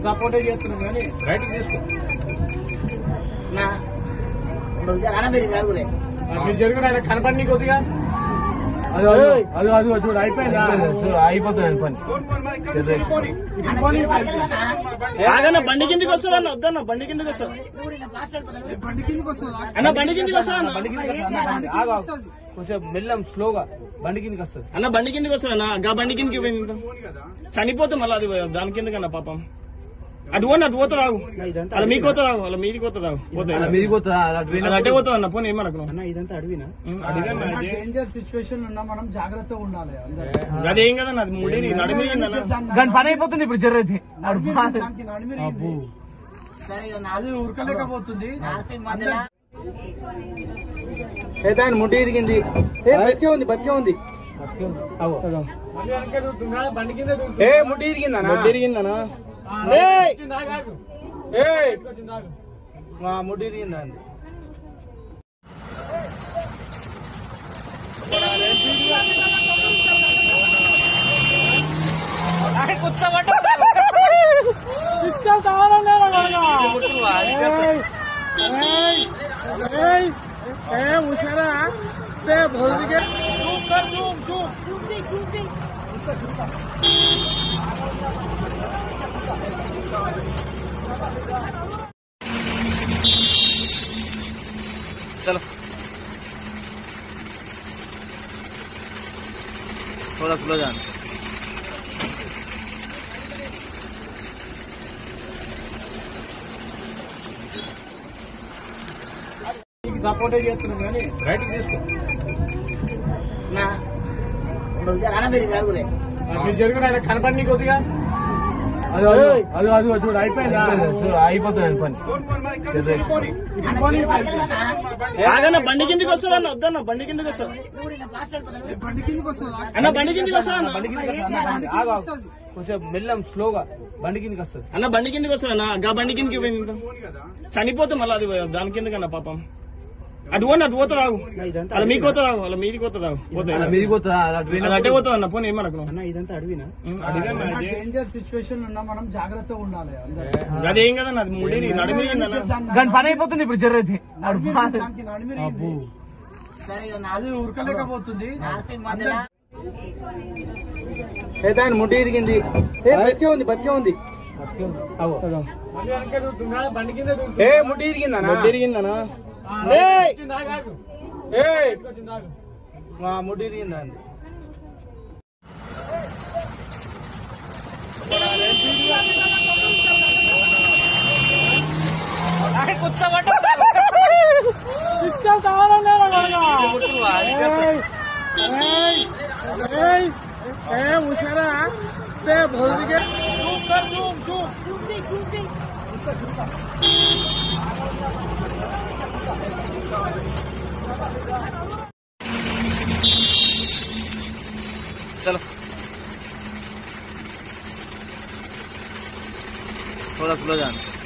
సపోర్టే చేస్తున్నాం కానీ రైట్ తీసుకో మీరు జరుగుడు ఆయన కనపడి కొద్దిగా అది చూడు అయిపోయిందా అయిపోతుంది పని బండి కిందికి వస్తుందన్న వద్దన్న బండి కిందికి వస్తుంది అన్న బండి కిందికి వస్తా కొంచెం మెల్లం స్లోగా బండి కిందికి వస్తుంది అన్న బండి కిందికి వస్తుంది అన్న బండి కిందికి చనిపోతాం మళ్ళీ అది దాని కిందకన్నా పాపం అటు పోతుంది అలా మీకు పోతుంది అలా మీదికి పోతుంది అటే పోతుంది అన్న పోనీ ఏమనకు ఇదంతా అడవినా డేంజర్ సిచ్యువేషన్ ఉన్నా మనం జాగ్రత్తగా ఉండాలి అదేం కదన్న అది ముడి నడిమిరిగిందన్న దాని పని అయిపోతుంది ఇప్పుడు జర్రది అది ఉరకలేకపోతుంది అయితే ఆయన ముడ్డి ఇరిగింది బతికే ఉంది ముడ్డి ఇరిగిందనా ముడ్డి ఇరిగిందా ముషారా चलो थोड़ा स्लो जाना సపోర్టే చేస్తున్నాం కానీ రైట్ తీసుకో మీరు జరుగుడు ఆయన కనపడి కొద్దిగా అది చూడు అయిపోయిందా అయిపోతుంది పని బండి కిందికి వస్తుందన్న వద్దన్న బండి కిందికి వస్తుంది అన్న బండి కిందికి వస్తుంది కొంచెం మెల్లం స్లోగా బండి కిందికి వస్తుంది అన్న బండి కిందికి వస్తుంది అన్న బండి కిందికి చనిపోతాం మళ్ళీ అది దాని కిందకన్నా పాపం అటు పోతుంది అలా మీకు పోతుంది అలా మీదికి పోతుంది అటే పోతుంది అన్న పోనీ ఏమనకు ఇదంతా అడవినా డేంజర్ సిచ్యువేషన్ ఉన్నా మనం జాగ్రత్తగా ఉండాలి అదేం కదన్న అది ముడి నడిమిరిగిందన్న దాని పని అయిపోతుంది ఇప్పుడు జర్రది అది ఉరకలేకపోతుంది అయితే ఆయన ముడ్డి ఇరిగింది బతికే ఉంది ముడ్డి ఇరిగిందనా ముడ్డి ఇరిగిందా ముషారా चलो थोड़ा स्लो जाना